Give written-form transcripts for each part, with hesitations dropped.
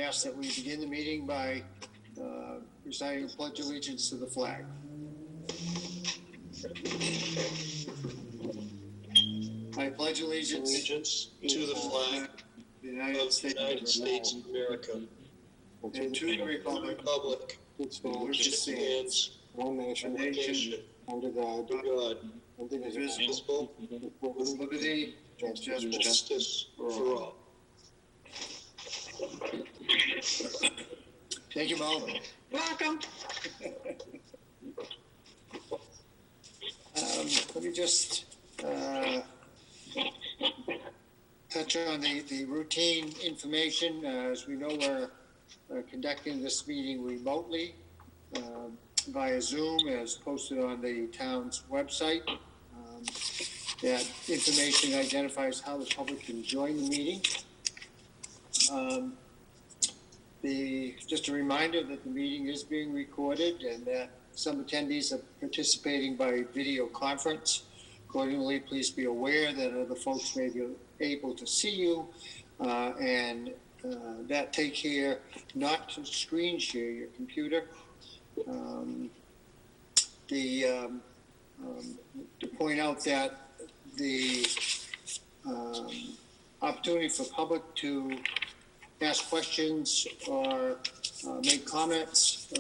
ask that we begin the meeting by reciting the Pledge of Allegiance to the flag. I pledge allegiance to the flag of the United States of America and to the republic which stands one nation under God, indivisible, with liberty and justice for all. Thank you, Mo. Welcome. Let me just touch on the routine information. As we know, we're conducting this meeting remotely via Zoom, as posted on the town's website. That information identifies how the public can join the meeting. Just a reminder that the meeting is being recorded and that some attendees are participating by video conference. Accordingly, please be aware that other folks may be able to see you, and that take care not to screen share your computer. To point out that the opportunity for public to ask questions or make comments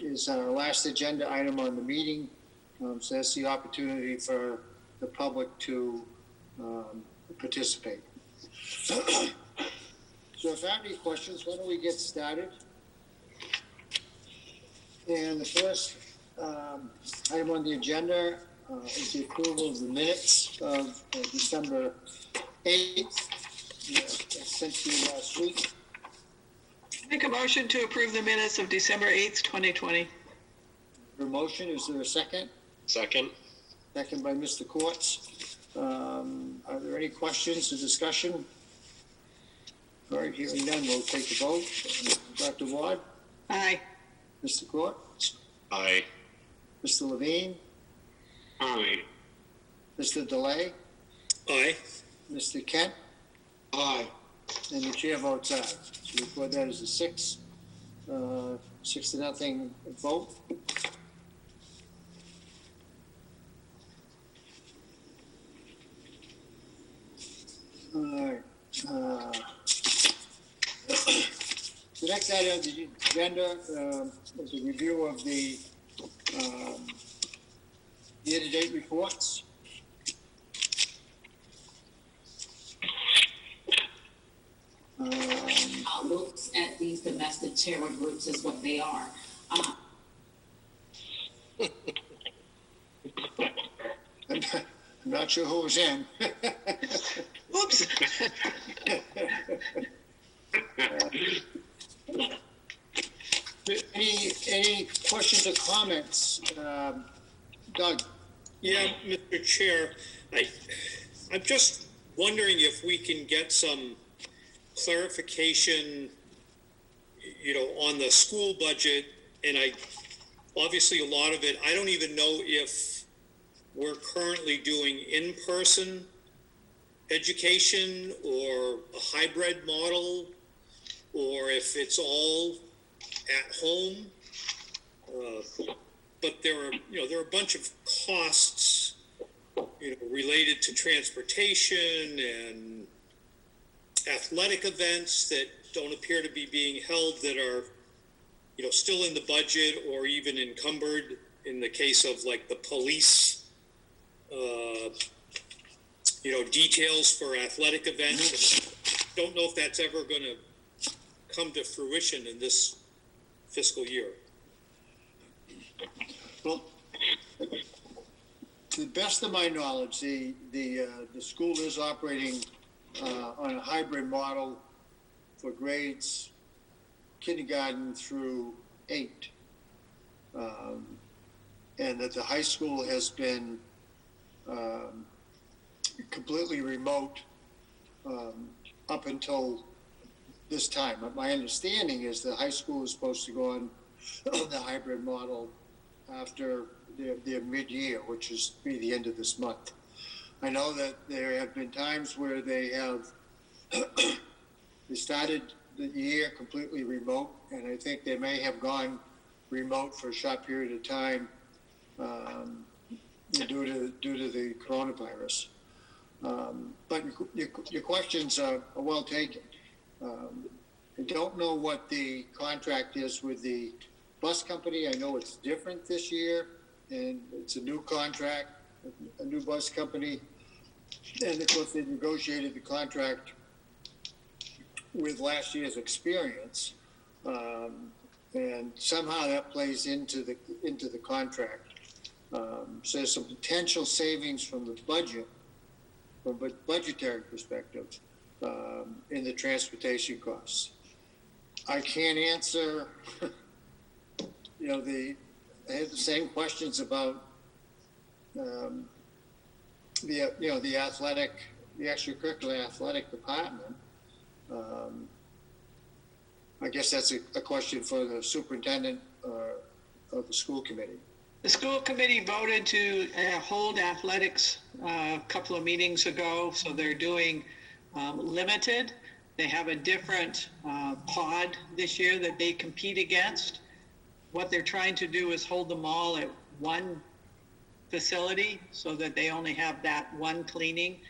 is our last agenda item on the meeting. So that's the opportunity for the public to participate. So if you have any questions, why don't we get started? And the first item on the agenda is the approval of the minutes of December 8th, sent to you last week. Make a motion to approve the minutes of December 8th, 2020. For motion, is there a second? Second. Second by Mr. Quartz. Are there any questions or discussion? All right, hearing none, we'll take the vote. Dr. Ward? Aye. Mr. Quartz? Aye. Mr. Levine? Aye. Mr. DeLay? Aye. Mr. Kent? Aye. And the chair votes aye. So record that as a 6-0 vote. All right. The next item on the agenda is a review of the year-to-date reports. Looks at these domestic terror groups as what they are. I'm not sure who was in. Oops. Any questions or comments? Doug? Yeah, Mr. Chair, I'm just wondering if we can get some clarification, on the school budget, and obviously a lot of it, I don't even know if we're currently doing in-person education or a hybrid model, or if it's all at home. But there are a bunch of costs, related to transportation and athletic events that don't appear to be being held, that are, still in the budget or even encumbered in the case of like the police, details for athletic events. Don't know if that's ever going to come to fruition in this fiscal year. Well, to the best of my knowledge, the school is operating on a hybrid model for grades kindergarten through 8, and that the high school has been completely remote up until this time. My understanding is the high school is supposed to go on the hybrid model after their mid-year, which is be the end of this month. I know that there have been times where they have they started the year completely remote, and I think they may have gone remote for a short period of time due to the coronavirus. But your questions are well taken. I don't know what the contract is with the bus company. I know it's different this year, and it's a new contract, a new bus company. And of course, they negotiated the contract with last year's experience, and somehow that plays into the contract. So there's some potential savings from the budget, from a budgetary perspective, in the transportation costs. I can't answer. I had the same questions about the extracurricular athletic department. I guess that's a question for the superintendent of the school committee. The school committee voted to hold athletics a couple of meetings ago, so they're doing limited. They have a different pod this year that they compete against. What they're trying to do is hold them all at one facility so that they only have that one cleaning.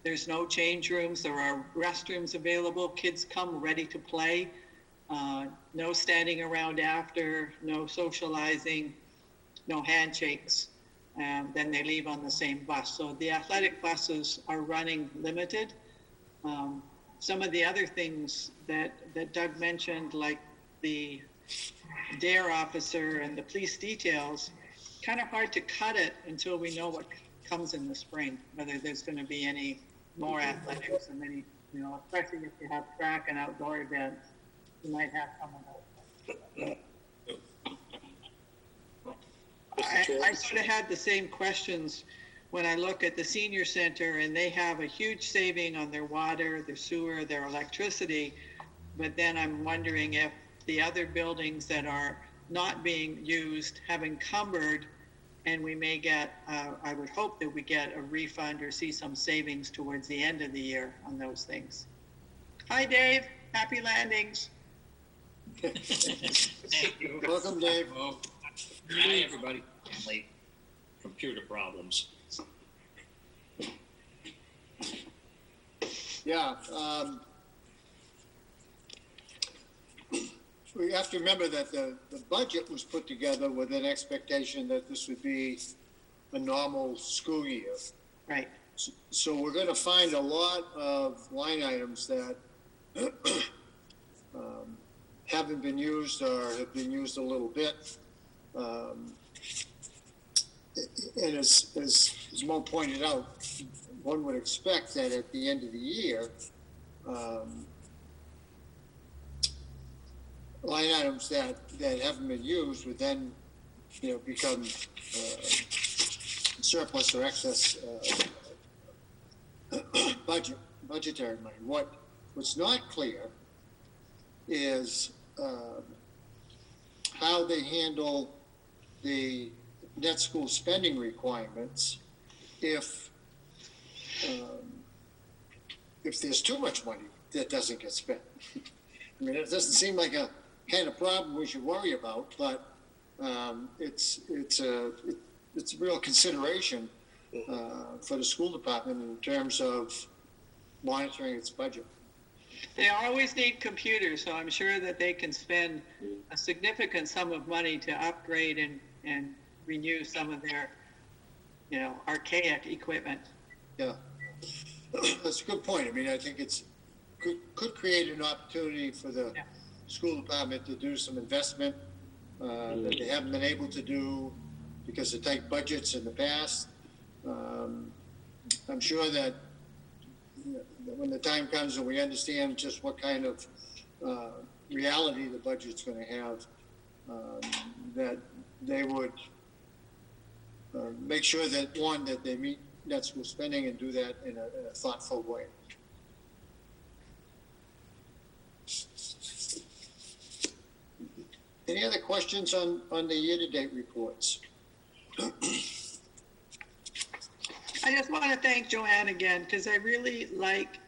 There's no change rooms. There are restrooms available. Kids come ready to play. No standing around after, no socializing, no handshakes. Then they leave on the same bus. So the athletic buses are running limited. Some of the other things that Doug mentioned, like the DARE officer and the police details, kind of hard to cut it until we know what comes in the spring, whether there's going to be any more athletics and any, especially if you have track and outdoor events, you might have someone else. I sort of had the same questions when I look at the senior center, and they have a huge saving on their water, their sewer, their electricity. But then I'm wondering if the other buildings that are not being used have encumbered, and we may get, I would hope that we get a refund or see some savings towards the end of the year on those things. Hi, Dave. Happy landings. Thank you. Welcome, Dave. Hi, everybody. Late computer problems. Yeah. We have to remember that the budget was put together with an expectation that this would be a normal school year. Right. So we're going to find a lot of line items that haven't been used or have been used a little bit. And as Mo pointed out, one would expect that at the end of the year, line items that haven't been used would then, become surplus or excess budgetary money. What's not clear is how they handle the net school spending requirements if there's too much money that doesn't get spent. I mean, it doesn't seem like a kind of problem we should worry about, but it's a real consideration for the school department in terms of monitoring its budget. They always need computers, so I'm sure that they can spend a significant sum of money to upgrade and renew some of their, archaic equipment. Yeah, that's a good point. I mean, I think could create an opportunity for the school department to do some investment that they haven't been able to do because of tight budgets in the past. I'm sure that when the time comes and we understand just what kind of reality the budget's going to have, that they would make sure that they meet net school spending and do that in a thoughtful way. Any other questions on the year-to-date reports? I just want to thank Joanne again, because I really like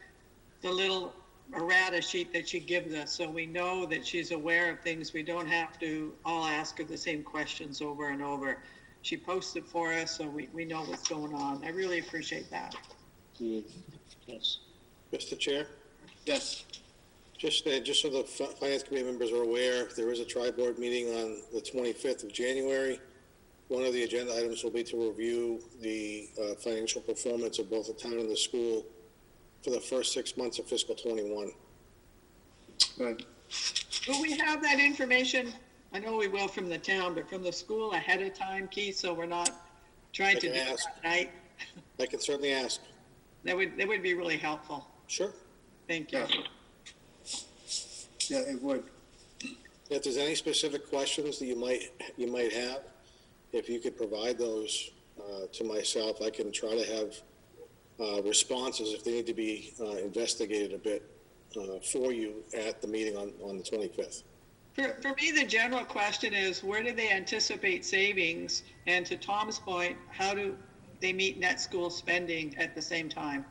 the little errata sheet that she gives us, so we know that she's aware of things. We don't have to all ask her the same questions over and over. She posts it for us, so we know what's going on. I really appreciate that. Yes. Mr. Chair, Yes. just so the Finance Committee members are aware, there is a tri-board meeting on the 25th of January. One of the agenda items will be to review the financial performance of both the town and the school for the first 6 months of fiscal 21. Good. Will we have that information? I know we will from the town, but from the school ahead of time, Keith, so we're not trying to do it ask. that night? I can certainly ask. That would be really helpful. Sure. Thank you. Yeah, it would. If there's any specific questions that you might have, if you could provide those to myself, I can try to have responses if they need to be investigated a bit for you at the meeting on the 25th. For me, the general question is, where do they anticipate savings? And to Tom's point, how do they meet net school spending at the same time?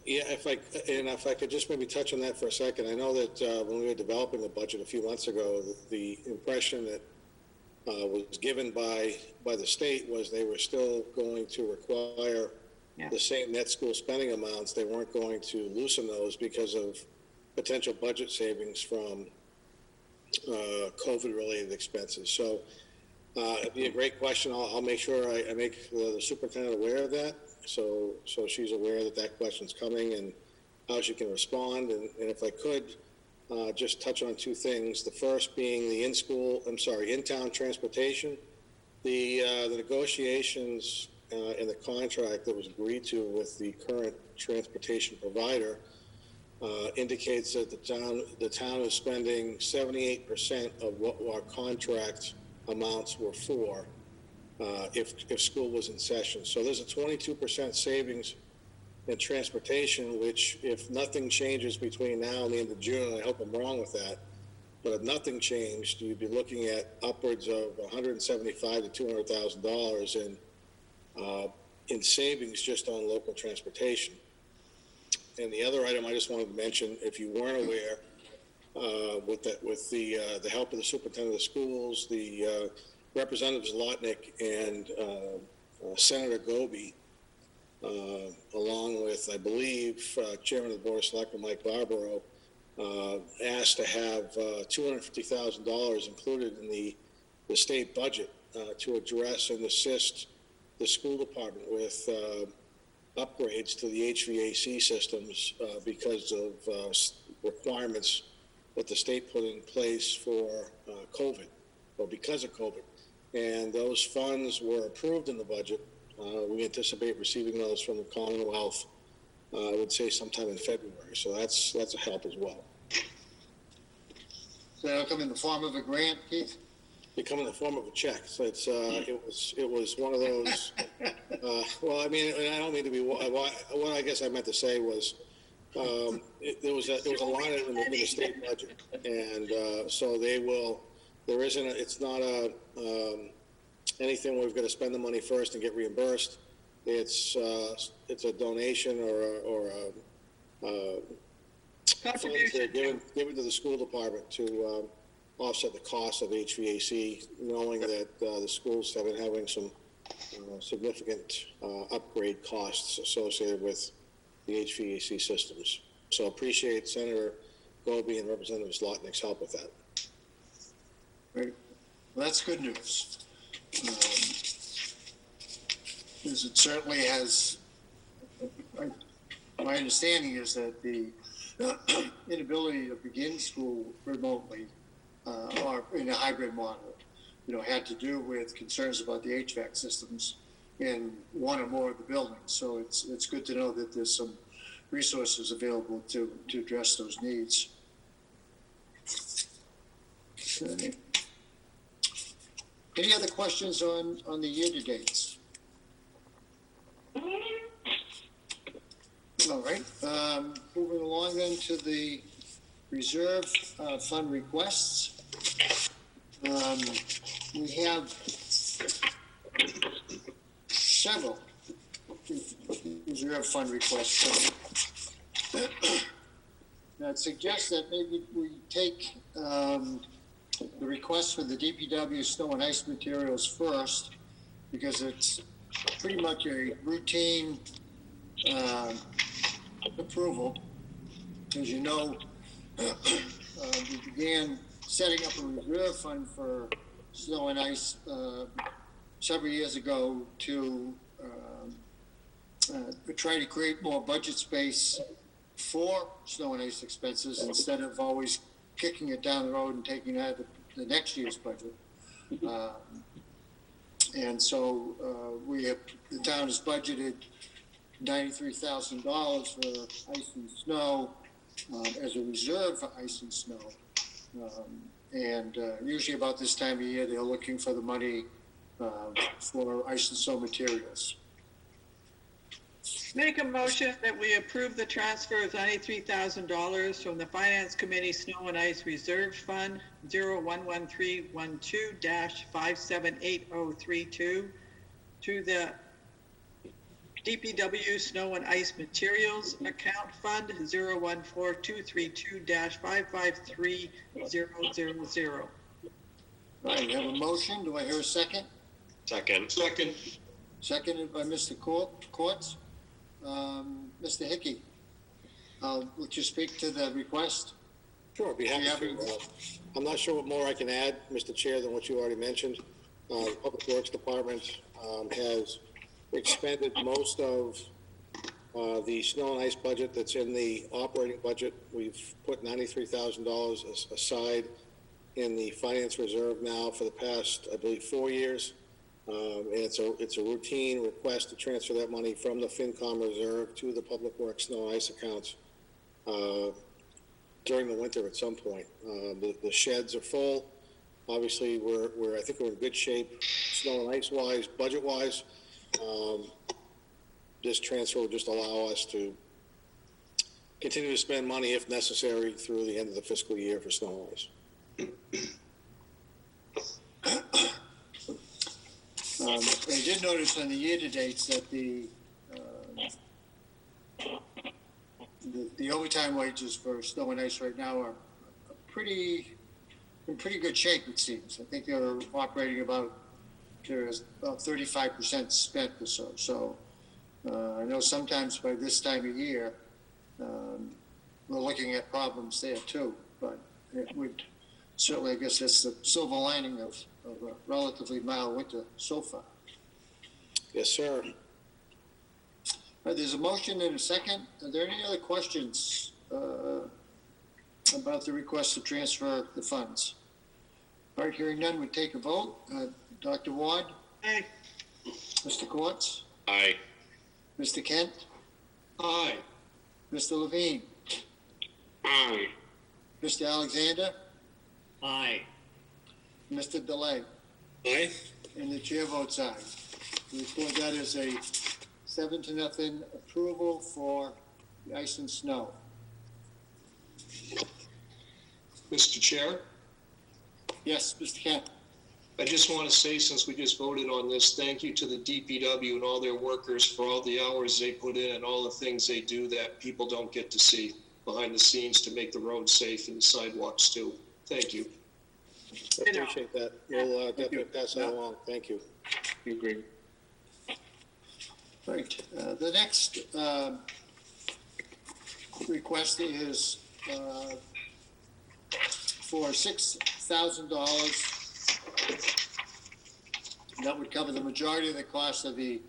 Yeah, if I could just maybe touch on that for a second. I know that when we were developing the budget a few months ago, the impression that was given by the state was they were still going to require the same net school spending amounts. They weren't going to loosen those because of potential budget savings from COVID-related expenses. So it'd be a great question. I'll make sure I make the superintendent aware of that, so she's aware that question's coming and how she can respond. And if I could just touch on two things. The first being the in-town transportation. The negotiations in the contract that was agreed to with the current transportation provider indicates that the town is spending 78% of what our contract amounts were for if school was in session. So there's a 22% savings in transportation, which if nothing changes between now and the end of June, I hope I'm wrong with that, but if nothing changed, you'd be looking at upwards of $175,000 to $200,000 in savings just on local transportation. And the other item I just wanted to mention, if you weren't aware, with the help of the superintendent of the schools, the Representatives Lotnick and Senator Goby, along with, I believe, Chairman of the Board of Selectmen Mike Barbaro, asked to have $250,000 included in the state budget to address and assist the school department with upgrades to the HVAC systems because of requirements that the state put in place for COVID, or because of COVID. And those funds were approved in the budget. We anticipate receiving those from the Commonwealth, I would say sometime in February. So that's a help as well. So that'll come in the form of a grant, Keith? They come in the form of a check. So it's it was one of those. Well, I mean, and I don't mean to be. What I guess I meant to say was there was a line item in the state budget, and so they will. There isn't. It's not anything where we've got to spend the money first and get reimbursed. It's a donation or a Contribution. given to the school department to offset the cost of HVAC, knowing that the schools have been having some significant upgrade costs associated with the HVAC systems. So appreciate Senator Goby and Representative Zlotnick's help with that. Great. Well, that's good news. Because it certainly has, my understanding is that the inability to begin school remotely or in a hybrid model, had to do with concerns about the HVAC systems in one or more of the buildings. So it's good to know that there's some resources available to address those needs. Okay. Any other questions on the year-to-dates? All right. Moving along then to the reserve fund requests. We have several reserve fund requests. I'd suggest that maybe we take the request for the DPW snow and ice materials first, because it's pretty much a routine approval. As you know, we began setting up a reserve fund for snow and ice several years ago to try to create more budget space for snow and ice expenses instead of always kicking it down the road and taking out the next year's budget. And so the town has budgeted $93,000 for ice and snow as a reserve for ice and snow. And usually about this time of year, they're looking for the money for ice and snow materials. Make a motion that we approve the transfer of $93,000 from the Finance Committee Snow and Ice Reserve Fund 011312-578032 to the DPW Snow and Ice Materials Account Fund 014232-553000. All right, we have a motion. Do I hear a second? Second. Seconded by Mr. Courts. Mr. Hickey, would you speak to the request? Sure, I'd be happy to. I'm not sure what more I can add, Mr. Chair, than what you already mentioned. The Public Works Department has expended most of the snow and ice budget that's in the operating budget. We've put $93,000 aside in the finance reserve now for the past, I believe, 4 years. And it's a routine request to transfer that money from the FinCom reserve to the Public Works snow and ice accounts during the winter at some point. The sheds are full. Obviously, I think we're in good shape, snow and ice wise, budget wise. This transfer will just allow us to continue to spend money if necessary through the end of the fiscal year for snow and ice. I did notice on the year-to-dates that the overtime wages for snow and ice right now are in pretty good shape, it seems. I think they're operating about 35% spent or so. So I know sometimes by this time of year, we're looking at problems there too, but it would certainly, I guess that's the silver lining of a relatively mild winter so far. Yes, sir. There's a motion and a second. Are there any other questions about the request to transfer the funds? All right, hearing none, we take a vote. Dr. Ward? Aye. Mr. Courts? Aye. Mr. Kent? Aye. Mr. Levine? Aye. Mr. Alexander? Aye. Mr. Delay? Aye. And the chair votes aye. We report that as a 7-0 approval for the ice and snow. Mr. Chair, Yes, Mr. Kent? I just want to say, since we just voted on this, thank you to the DPW and all their workers for all the hours they put in and all the things they do that people don't get to see behind the scenes to make the roads safe and the sidewalks too. Thank you. I appreciate that. We'll definitely pass that along. Thank you. Agree. Right. The next request is for $6,000. That would cover the majority of the cost of the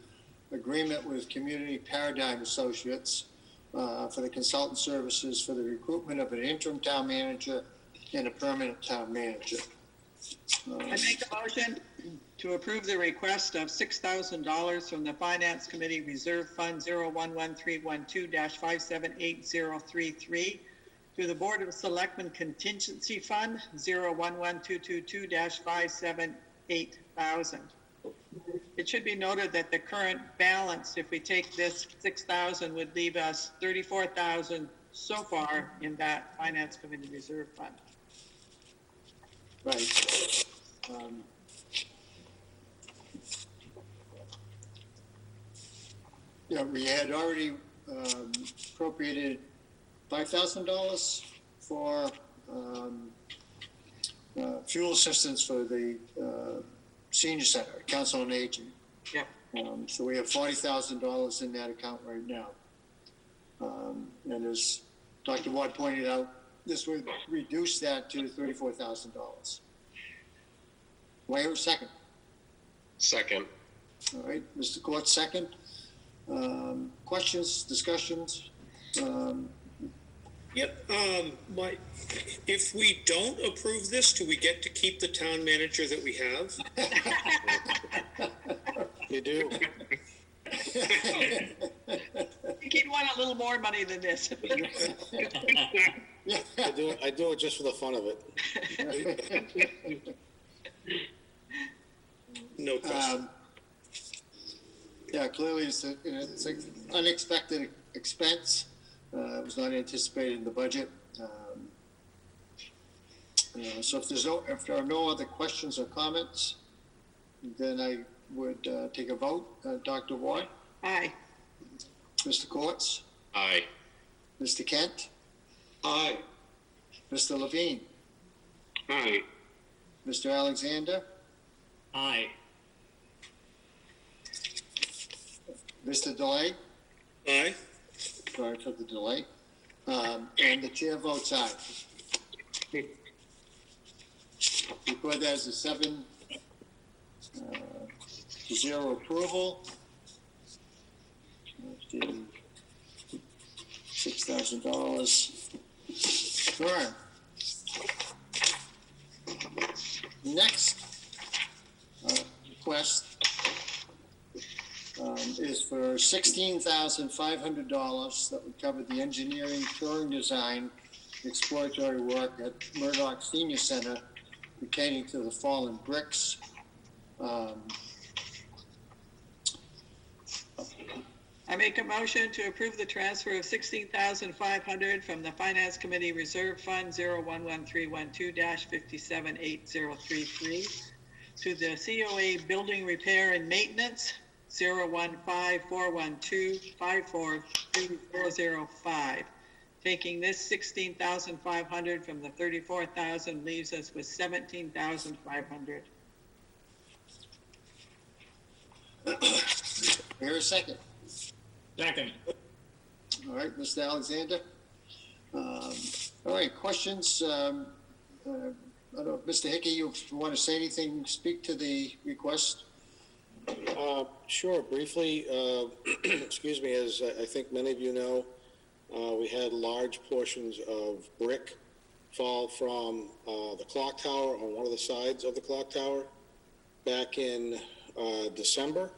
agreement with Community Paradigm Associates for the consultant services for the recruitment of an interim town manager and a permanent town manager. I make a motion to approve the request of $6,000 from the Finance Committee Reserve Fund 011312-578033 to the Board of Selectmen Contingency Fund 011222-578000. It should be noted that the current balance, if we take this $6,000, would leave us $34,000 so far in that Finance Committee Reserve Fund. Right. We had already appropriated $5,000 for fuel assistance for the senior center, Council on Aging. Yep. So we have $40,000 in that account right now. And as Dr. Ward pointed out, this would reduce that to $34,000. Wait a second. Second. All right, Mr. Court, second. Questions, discussions? Yep, if we don't approve this, do we get to keep the town manager that we have? You do. I think he'd want a little more money than this. I do it just for the fun of it. No question. Yeah, clearly it's an unexpected expense. It was not anticipated in the budget. So if there are no other questions or comments, then I would take a vote. Dr. Ward? Aye. Mr. Courts? Aye. Mr. Kent? Aye. Mr. Levine? Aye. Mr. Alexander? Aye. Mr. Delay? Aye. Sorry for the delay. And the chair votes aye. Record that as a 7-0 approval. $6,000. All right. Next request is for $16,500 that would cover the engineering, touring design, exploratory work at Murdoch Senior Center pertaining to the fallen bricks. I make a motion to approve the transfer of $16,500 from the Finance Committee Reserve Fund 011312-578033 to the COA Building Repair and Maintenance 015-412-543-405. Taking this $16,500 from the $34,000 leaves us with $17,500. Here a second. Second. All right, Mr. Alexander. All right, questions? I don't know, Mr. Hickey, you want to say anything, speak to the request? Sure, briefly, excuse me, as I think many of you know, we had large portions of brick fall from the clock tower on one of the sides of the clock tower back in December.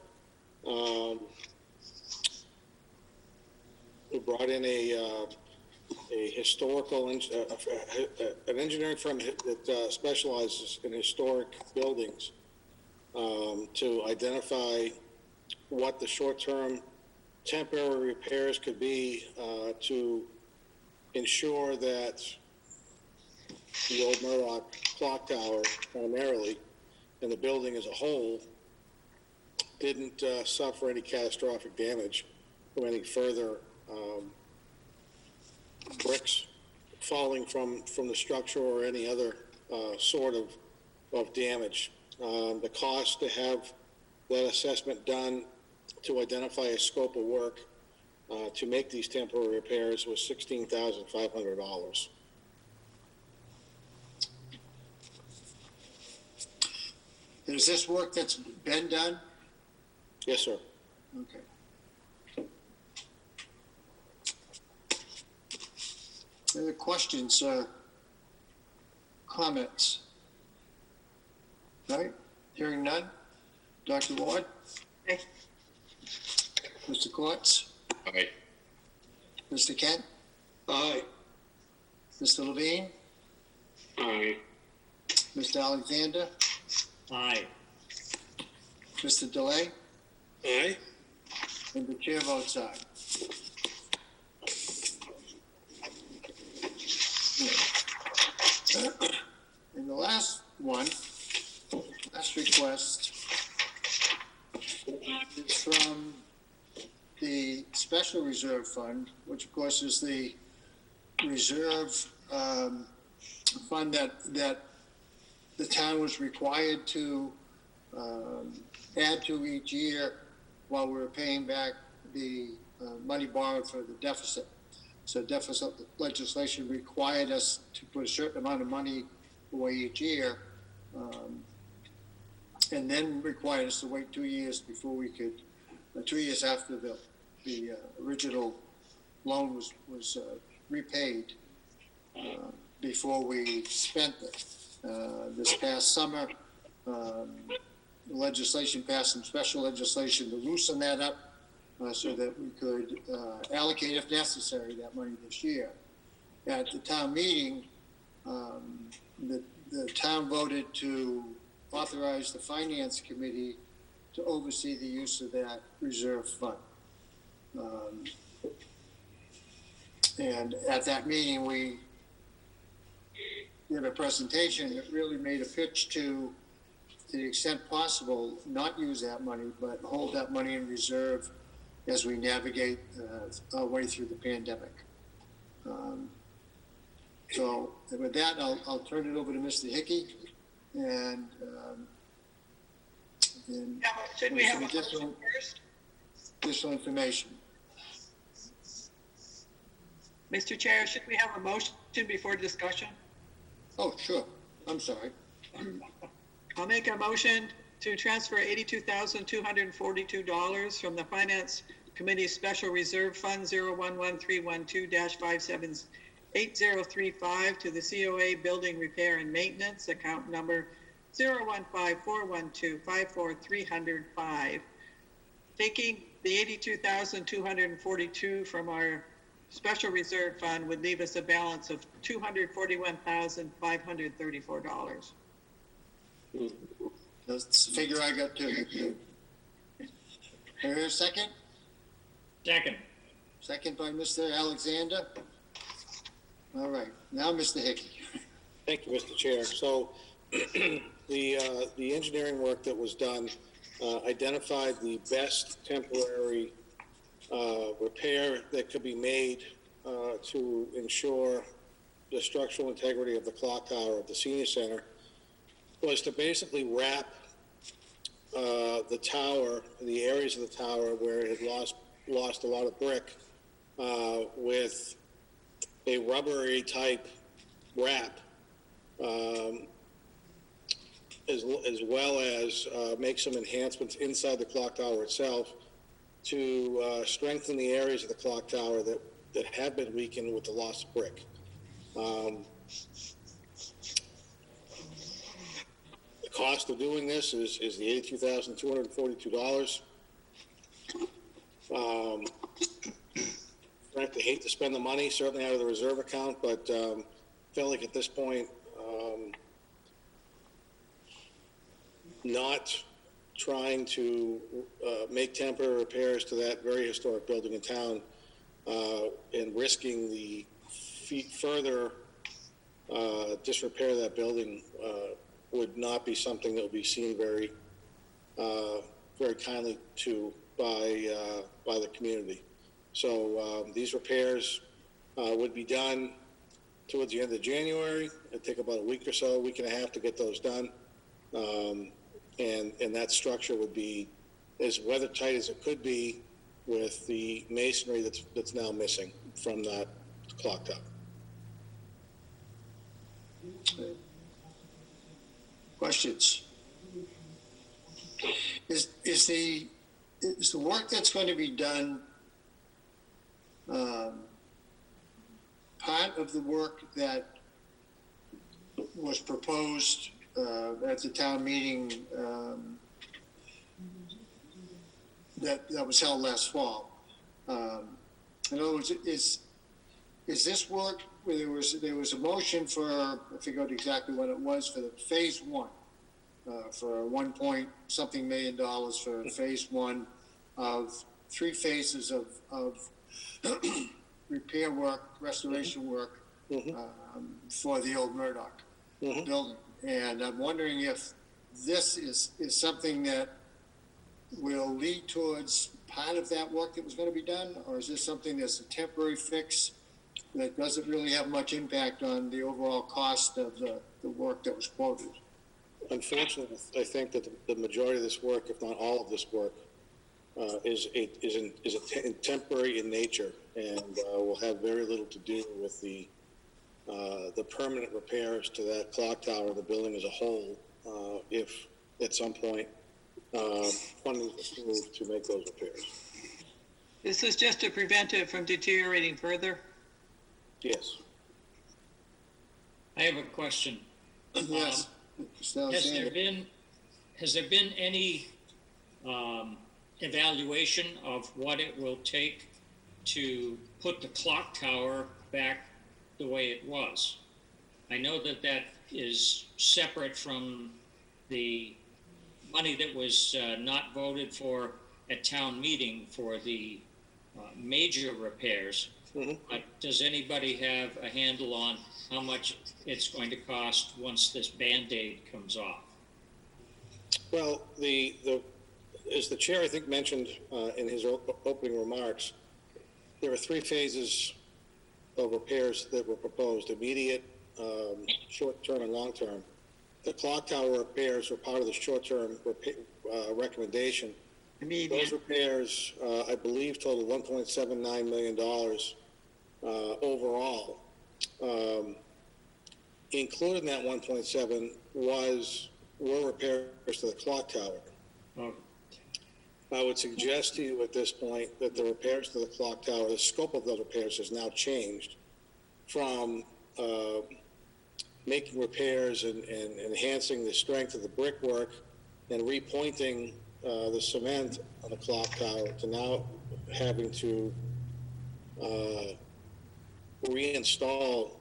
We brought in a historical, an engineering firm that specializes in historic buildings to identify what the short-term temporary repairs could be to ensure that the old Murdoch clock tower primarily and the building as a whole didn't suffer any catastrophic damage from any further bricks falling from the structure or any other sort of damage. The cost to have that assessment done to identify a scope of work to make these temporary repairs was $16,500. Is this work that's been done? Yes, sir. Okay. Any other questions or comments? All right, hearing none. Dr. Ward? Aye. Mr. Courts? Aye. Mr. Kent? Aye. Mr. Levine? Aye. Mr. Alexander? Aye. Mr. Delay? Aye. And the chair votes aye. And the last one, last request is from the Special Reserve Fund, which of course is the reserve fund that the town was required to add to each year while we were paying back the money borrowed for the deficit. So deficit legislation required us to put a certain amount of money away each year, and then required us to wait 2 years before we could, 2 years after the original loan was repaid, before we spent it. This past summer, legislation passed some special legislation to loosen that up, so that we could allocate, if necessary, that money this year. At the town meeting, the town voted to authorize the finance committee to oversee the use of that reserve fund. And at that meeting, we did a presentation that really made a pitch to the extent possible, not use that money, but hold that money in reserve as we navigate our way through the pandemic. So with that, I'll turn it over to Mr. Hickey, and Should we have a additional, motion first? additional information. Mr. Chair, should we have a motion before discussion? Oh, sure. I'm sorry. I'll make a motion to transfer $82,242 from the Finance Committee Special Reserve Fund 011312-578035 to the COA Building Repair and Maintenance account number 01541254305. Taking the $82,242 from our Special Reserve Fund would leave us a balance of $241,534. That's the figure I got too. Here, second? Second. Second by Mr. Alexander. All right, now Mr. Hickey. Thank you, Mr. Chair. So the engineering work that was done identified the best temporary repair that could be made to ensure the structural integrity of the clock tower of the senior center, was to basically wrap the tower, the areas of the tower where it had lost a lot of brick, with a rubbery type wrap, as well as make some enhancements inside the clock tower itself to strengthen the areas of the clock tower that have been weakened with the loss of brick. The cost of doing this is the $82,242. Frankly, hate to spend the money, certainly out of the reserve account, but felt like at this point, not trying to make temporary repairs to that very historic building in town and risking the further disrepair of that building would not be something that would be seen very kindly to by the community. So these repairs would be done towards the end of January. It'd take about a week or so, a week and a half to get those done. And that structure would be as weather tight as it could be with the masonry that's now missing from that clock tower. Questions? Is the work that's going to be done part of the work that was proposed at the town meeting that was held last fall? In other words, is this work where there was a motion for, I forgot exactly what it was, for the phase one, for $1 million for phase one of 3 phases of repair work, restoration work for the old Murdoch building. And I'm wondering if this is something that will lead towards part of that work that was going to be done, or is this something that's a temporary fix that doesn't really have much impact on the overall cost of the work that was quoted. Unfortunately, I think that the majority of this work, if not all of this work, is temporary in nature, and will have very little to do with the permanent repairs to that clock tower, the building as a whole, if at some point funding is approved to make those repairs. This is just to prevent it from deteriorating further? Yes. I have a question. Yes. Mr. Has there Alexander. been any evaluation of what it will take to put the clock tower back the way it was? I know that that is separate from the money that was not voted for at town meeting for the major repairs. Mhm. But does anybody have a handle on how much it's going to cost once this Band-Aid comes off? Well, as the chair, I think, mentioned in his opening remarks, there are 3 phases of repairs that were proposed: immediate, short-term, and long-term. The clock tower repairs were part of the short-term recommendation. Immediate. Those repairs, I believe, total $1.79 million overall. Included in that 1.7 were repairs to the clock tower. Oh, I would suggest to you at this point that the repairs to the clock tower, the scope of those repairs has now changed from making repairs and enhancing the strength of the brickwork and repointing the cement on the clock tower to now having to reinstall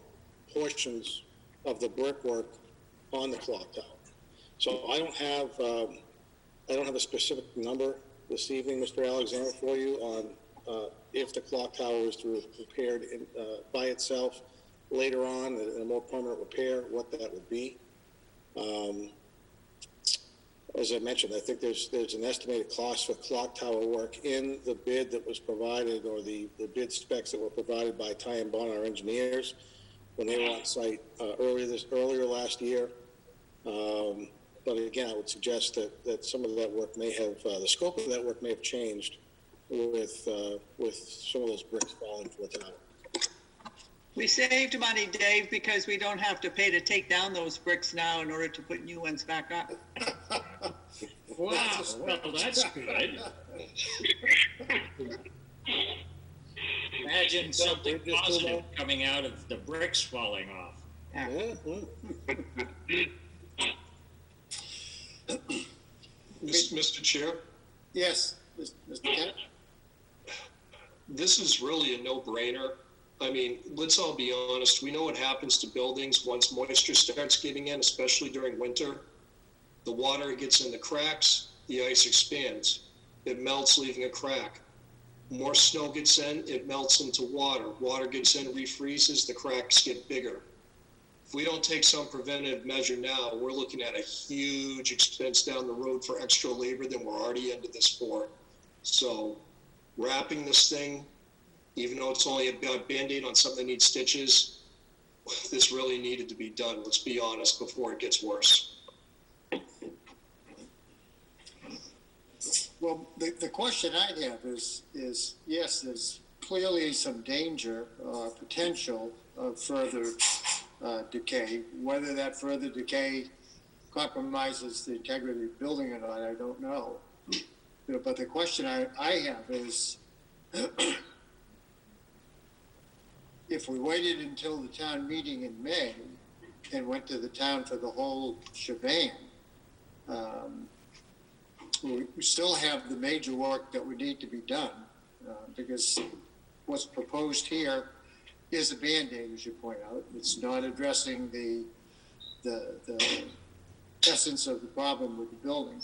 portions of the brickwork on the clock tower. So I don't have a specific number this evening, Mr. Alexander, for you on if the clock tower was to be repaired by itself later on in a more permanent repair, what that would be. As I mentioned, I think there's an estimated cost for clock tower work in the bid that was provided, or the bid specs that were provided by Ty and Bond, our engineers, when they were on site earlier last year. But again, I would suggest that some of that work may have, the scope of that work may have changed with some of those bricks falling to the tower. We saved money, Dave, because we don't have to pay to take down those bricks now in order to put new ones back up. wow, well, that's good. Imagine something positive coming out of the bricks falling off. Mr. Chair, Yes, Mr. Kennett? this is really a no-brainer. I mean, let's all be honest. We know what happens to buildings once moisture starts getting in, especially during winter. The water gets in the cracks, the ice expands. It melts, leaving a crack. More snow gets in, it melts into water. Water gets in, refreezes, the cracks get bigger. If we don't take some preventative measure now, we're looking at a huge expense down the road for extra labor than we're already into this for. So wrapping this thing, even though it's only a Band-Aid on something that needs stitches, this really needed to be done, let's be honest, before it gets worse. Well, the question I have is yes, there's clearly some danger, potential of further decay. Whether that further decay compromises the integrity of the building or not, I don't know. But the question I have is, if we waited until the town meeting in May and went to the town for the whole shebang, we still have the major work that would need to be done, because what's proposed here is a Band-Aid, as you point out. It's not addressing the essence of the problem with the building.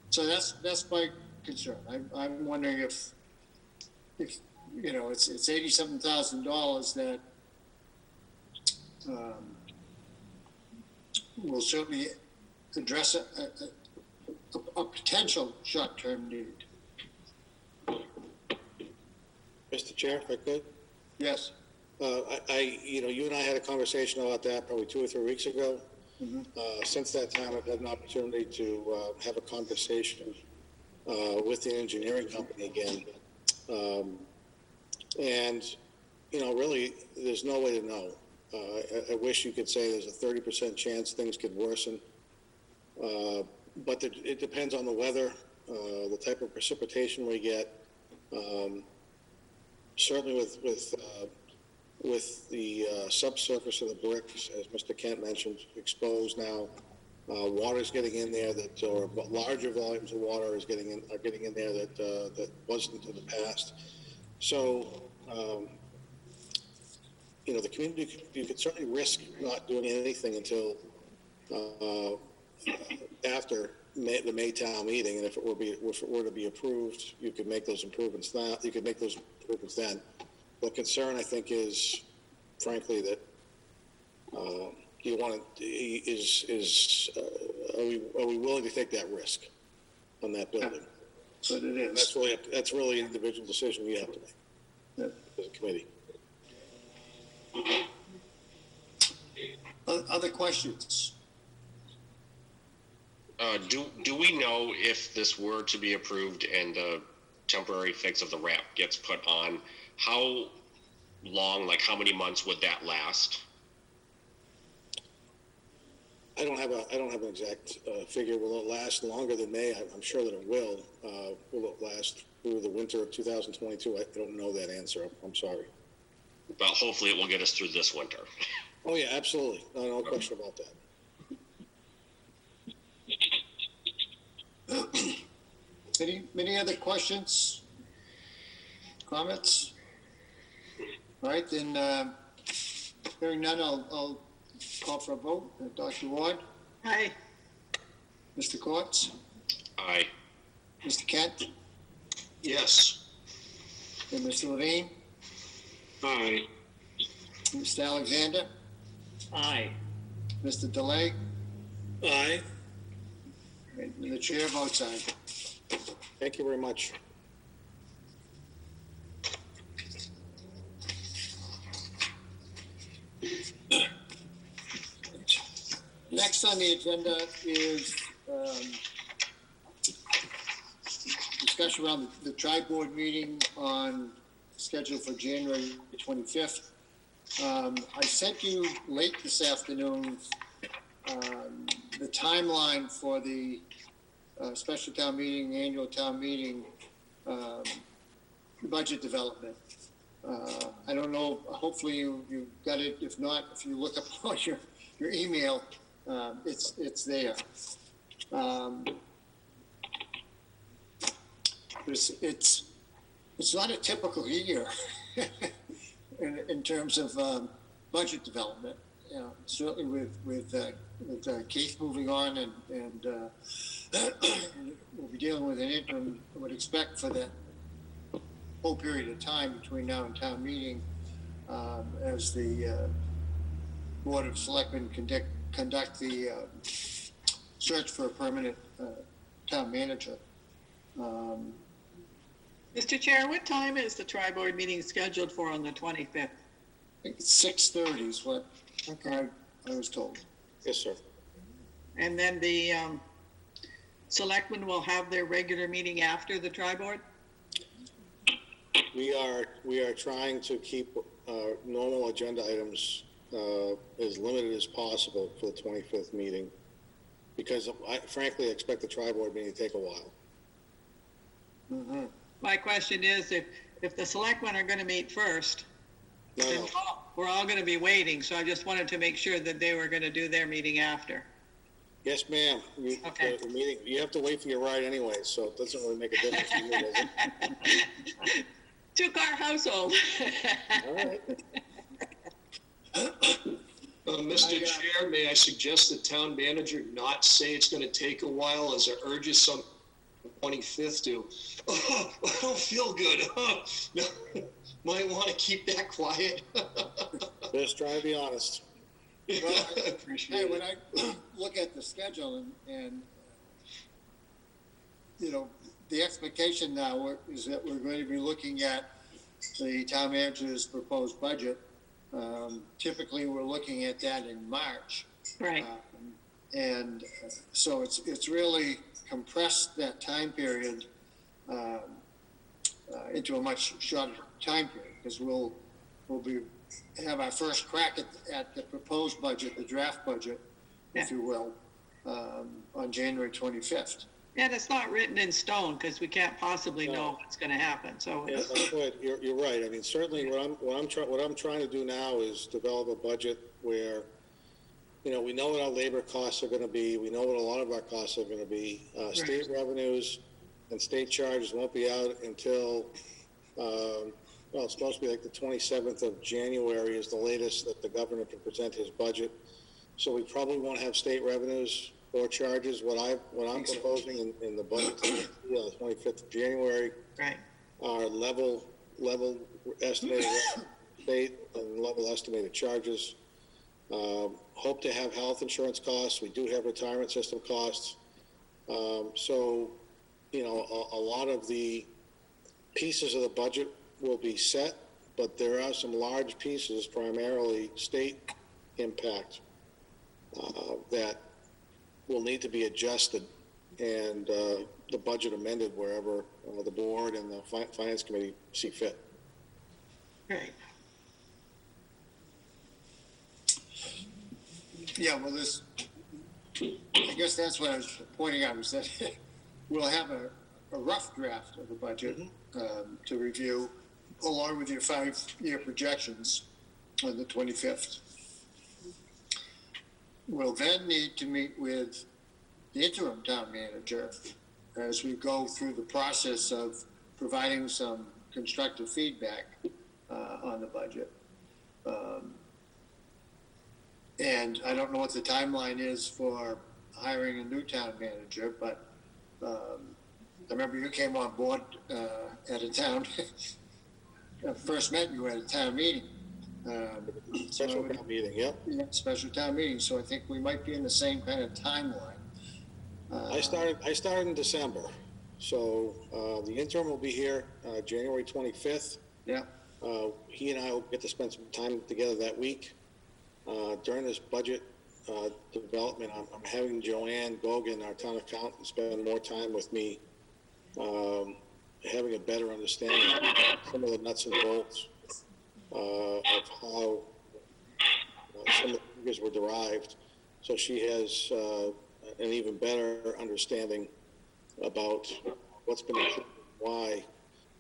So that's my concern. I'm wondering if you know, it's $87,000 that will certainly address a potential short-term need. Mr. Chair, if I could? Yes. You and I had a conversation about that probably 2 or 3 weeks ago. Since that time, I've had an opportunity to have a conversation with the engineering company again. And, really, there's no way to know. I wish you could say there's a 30% chance things could worsen. But it depends on the weather, the type of precipitation we get. Certainly with the subsurface of the bricks, as Mr. Kent mentioned, exposed now, water's getting in there or larger volumes of water are getting in there that wasn't in the past. So, the community, you could certainly risk not doing anything until after the May town meeting, and if it were to be approved, you could make those improvements now. You could make those improvements then. The concern, I think, is frankly that are we willing to take that risk on that building? But it is. That's really an individual decision we have to make as a committee. Other questions? Do we know if this were to be approved and the temporary fix of the ramp gets put on, how long, like how many months would that last? I don't have an exact figure. Will it last longer than May? I'm sure that it will. Will it last through the winter of 2022? I don't know that answer. I'm sorry. But hopefully it will get us through this winter. Oh yeah, absolutely. No question about that. Any other questions? Comments? All right, then, hearing none, I'll call for a vote. Dr. Ward? Aye. Mr. Courts? Aye. Mr. Kent? Yes. And Mr. Levine? Aye. Mr. Alexander? Aye. Mr. Delay? Aye. And the chair votes aye. Thank you very much. Next on the agenda is discussion around the tri-board meeting scheduled for January 25th. I sent you late this afternoon the timeline for the special town meeting, annual town meeting, budget development. I don't know, hopefully you got it. If not, if you look up on your email, it's there. It's not a typical year in terms of budget development. Certainly with Keith moving on and we'll be dealing with an interim, I would expect, for that whole period of time between now and town meeting, as the Board of Selectmen conduct the search for a permanent town manager. Mr. Chair, what time is the tri-board meeting scheduled for on the 25th? I think it's 6:30 is what I was told. Yes, sir. And then the selectmen will have their regular meeting after the tri-board? We are trying to keep normal agenda items as limited as possible for the 25th meeting, because I frankly expect the tri-board meeting to take a while. Mm-hmm. My question is, if the selectmen are going to meet first, then we're all going to be waiting, so I just wanted to make sure that they were going to do their meeting after. Yes, ma'am. Okay. The meeting, you have to wait for your ride anyway, so it doesn't really make a difference to you, does it? Two-car household. All right. Mr. Chair, may I suggest the town manager not say it's going to take a while as it urges some 25th to, I don't feel good. No, might want to keep that quiet. Just try to be honest. Well, I appreciate when it. I look at the schedule and the expectation now is that we're going to be looking at the town manager's proposed budget. Typically, we're looking at that in March. Right. And so it's really compressed that time period into a much shorter time period, because we'll have our first crack at the proposed budget, the draft budget, if you will, on January 25th. And it's not written in stone because we can't possibly know what's going to happen. So Yeah, that's good. You're right. I mean, certainly what I'm trying to do now is develop a budget where, you know, we know what our labor costs are going to be. We know what a lot of our costs are going to be. State revenues and state charges won't be out until, well, it's supposed to be like the 27th of January is the latest that the governor can present his budget. So we probably won't have state revenues or charges. What I'm proposing in the budget, the 25th of January, right. are level estimated state and level estimated charges. Hope to have health insurance costs. We do have retirement system costs. So, you know, a lot of the pieces of the budget will be set, but there are some large pieces, primarily state impact, that will need to be adjusted and the budget amended wherever the board and the finance committee see fit. Right. Yeah, well, I guess that's what I was pointing out, is that we'll have a rough draft of the budget to review, along with your 5-year projections on the 25th. We'll then need to meet with the interim town manager as we go through the process of providing some constructive feedback on the budget. And I don't know what the timeline is for hiring a new town manager, but I remember you came on board at a town, first met you at a town meeting. Special town meeting, yep. Yeah, special town meeting, so I think we might be in the same kind of timeline. I started in December, so the interim will be here January 25th. Yeah. He and I will get to spend some time together that week. During this budget development, I'm having Joanne Gogan, our town accountant, spend more time with me, having a better understanding of some of the nuts and bolts of how some of the figures were derived. So she has an even better understanding about what's been included, why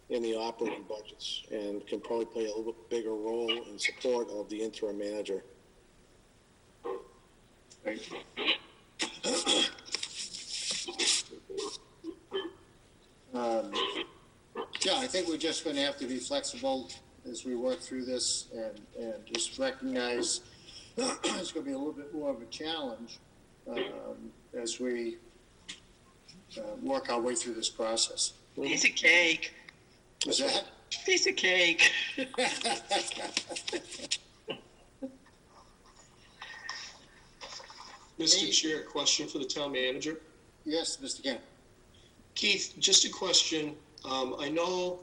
in the operating budgets, and can probably play a little bit bigger role in support of the interim manager. Right. Yeah, I think we're just going to have to be flexible as we work through this, and just recognize it's going to be a little bit more of a challenge as we work our way through this process. Piece of cake. Is that? Piece of cake. Mr. Chair, question for the town manager. Yes, Mr. Kent. Keith, just a question. I know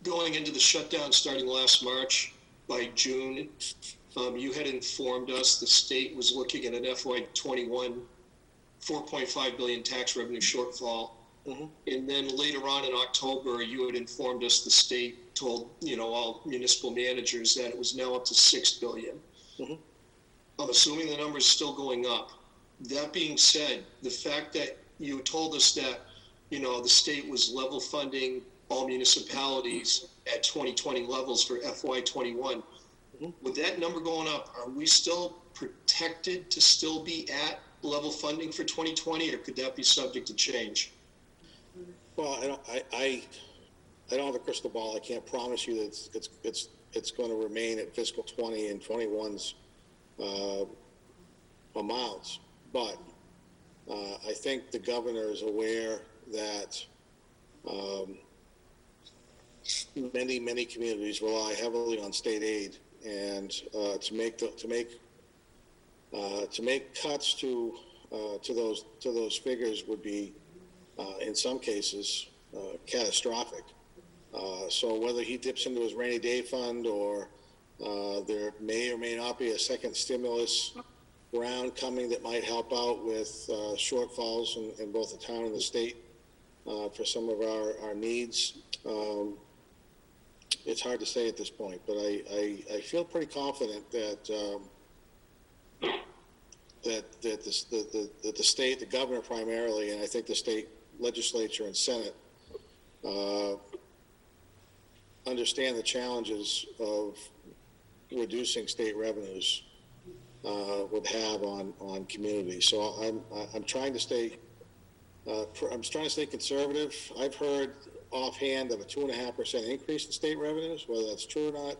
going into the shutdown starting last March, by June, you had informed us the state was looking at an FY21 $4.5 billion tax revenue shortfall. Mm-hmm. And then later on in October, you had informed us the state told, all municipal managers that it was now up to $6 billion. Mm-hmm. I'm assuming the number is still going up. That being said, the fact that you told us that, the state was level funding all municipalities at 2020 levels for FY21, mm-hmm. with that number going up, are we still protected to still be at level funding for 2020, or could that be subject to change? Well, I don't have a crystal ball. I can't promise you that it's going to remain at fiscal 20 and 21's amounts, but I think the governor is aware that many communities rely heavily on state aid, and to make cuts to those figures would be in some cases catastrophic. So whether he dips into his rainy day fund or there may or may not be a second stimulus round coming that might help out with shortfalls in both the town and the state for some of our needs. It's hard to say at this point, but I feel pretty confident that the state, the governor primarily, and I think the state legislature and Senate understand the challenges of reducing state revenues would have on communities. So I'm trying to stay conservative. I've heard offhand of a 2.5% increase in state revenues. Whether that's true or not,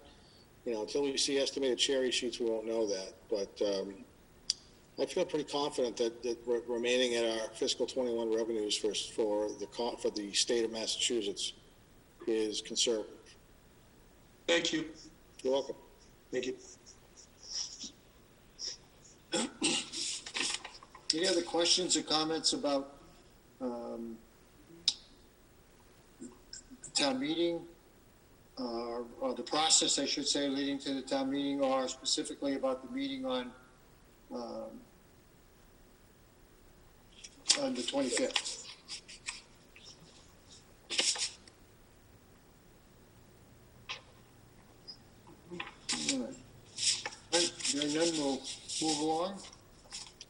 until we see estimated cherry sheets, we won't know that. But I feel pretty confident that we're remaining at our fiscal 21 revenues for the state of Massachusetts is conservative. Thank you. You're welcome. Thank you. Any other questions or comments about the town meeting, or the process, I should say, leading to the town meeting, or specifically about the meeting on the 25th? All right, hearing none, we'll move along.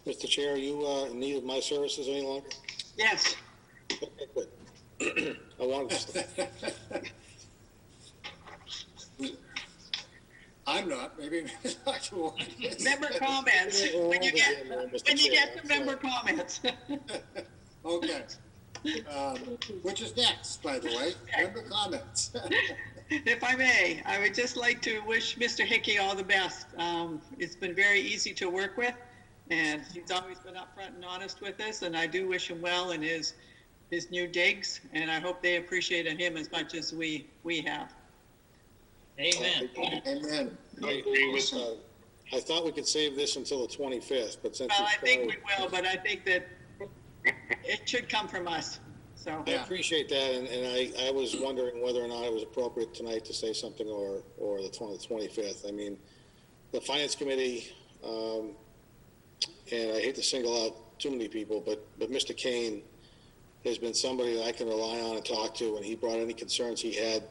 Mr. Chair, are you in need of my services any longer? Yes. Okay, good. I wanted to stay. I'm not, maybe Dr. Warren is. Member comments, when you get to member comments. Okay. Which is next, by the way, member comments. If I may, I would just like to wish Mr. Hickey all the best. It's been very easy to work with, and he's always been upfront and honest with us, and I do wish him well in his new digs, and I hope they appreciate him as much as we have. Amen. Amen. I agree with I thought we could save this until the 25th, but since Well, I think we will, but I think that it should come from us, so. I appreciate that, and I was wondering whether or not it was appropriate tonight to say something or the 25th. I mean, the Finance Committee, and I hate to single out too many people, but Mr. Kane has been somebody that I can rely on and talk to, and he brought any concerns he had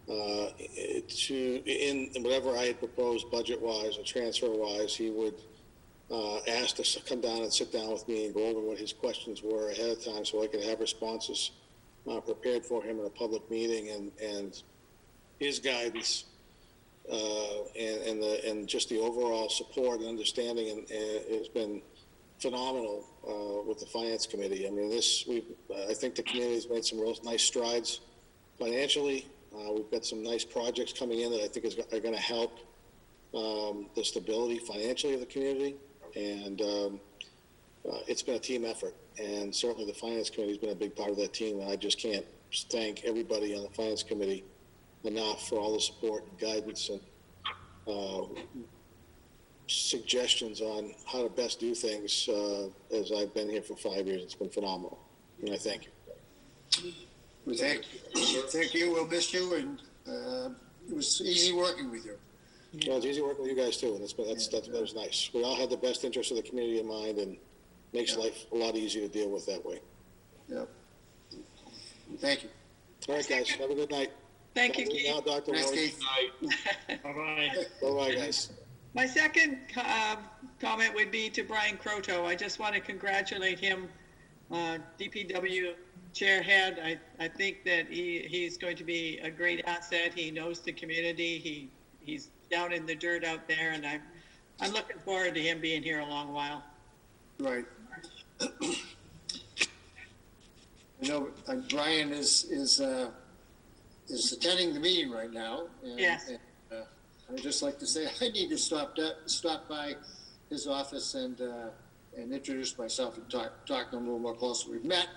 in whatever I had proposed budget-wise or transfer-wise. He would ask us to come down and sit down with me and go over what his questions were ahead of time so I could have responses prepared for him in a public meeting, and his guidance and just the overall support and understanding and has been phenomenal with the Finance Committee. I mean, I think the community has made some real nice strides financially. We've got some nice projects coming in that I think are going to help the stability financially of the community, and it's been a team effort, and certainly the Finance Committee has been a big part of that team, and I just can't thank everybody on the Finance Committee enough for all the support and guidance and suggestions on how to best do things as I've been here for 5 years. It's been phenomenal, and I thank you. Well, thank you. We'll miss you, and it was easy working with you. Well, it's easy working with you guys too, and that was nice. We all had the best interest of the community in mind, and makes life a lot easier to deal with that way. Yeah. Thank you. All right, guys. Have a good night. Thank you, Keith. Now, Dr. Thanks, Ward. Keith. Bye-bye. Bye-bye, guys. My second comment would be to Brian Croto. I just want to congratulate him, DPW chairhead. I think that he's going to be a great asset. He knows the community. He's down in the dirt out there, and I'm looking forward to him being here a long while. Right. You know, Brian is attending the meeting right now. And, Yes. And, I'd just like to say I need to stop by his office and introduce myself and talk to him a little more closely. We've met,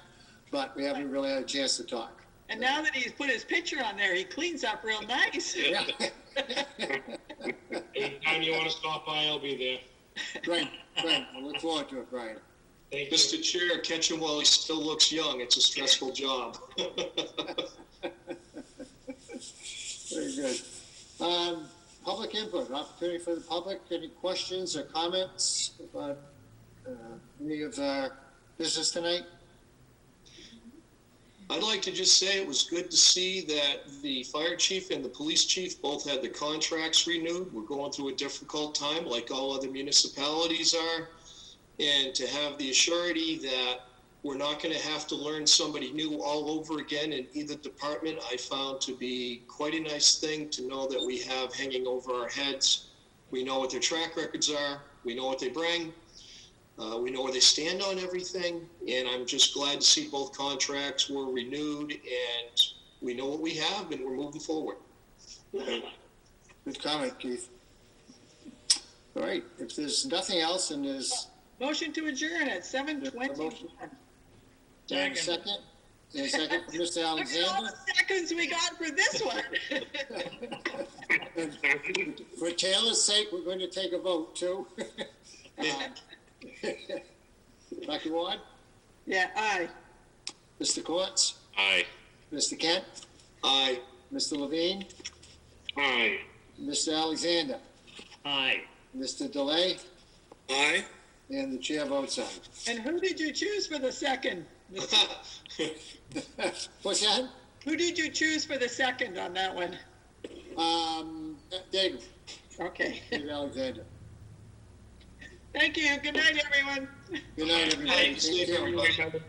but we haven't really had a chance to talk. And now that he's put his picture on there, he cleans up real nice. Yeah. Anytime you want to stop by, I'll be there. Great. I look forward to it, Brian. Thank you. Mr. Chair, catch him while he still looks young. It's a stressful job. good. Public input, opportunity for the public. Any questions or comments about any of our business tonight? I'd like to just say it was good to see that the fire chief and the police chief both had the contracts renewed. We're going through a difficult time like all other municipalities are. And to have the assurity that we're not going to have to learn somebody new all over again in either department, I found to be quite a nice thing to know that we have hanging over our heads. We know what their track records are. We know what they bring. We know where they stand on everything, and I'm just glad to see both contracts were renewed, and we know what we have, and we're moving forward. Good comment, Keith. All right, if there's nothing else and there's Motion to adjourn at 7:21. a second, a second from Mr. Look at all Alexander. the seconds we got for this one. And for Taylor's sake, we're going to take a vote too. Dr. Ward, Yeah, aye. Mr. Courts, Aye. Mr. Kent, Aye. Mr. Levine, Aye. Mr. Alexander, Aye. Mr. Delay, Aye. and the chair votes aye. And who did you choose for the second? What's that? Who did you choose for the second on that one? David, Okay. David Alexander. Thank you. Good night, everyone. Good night, everybody. Thanks, Take care. everybody.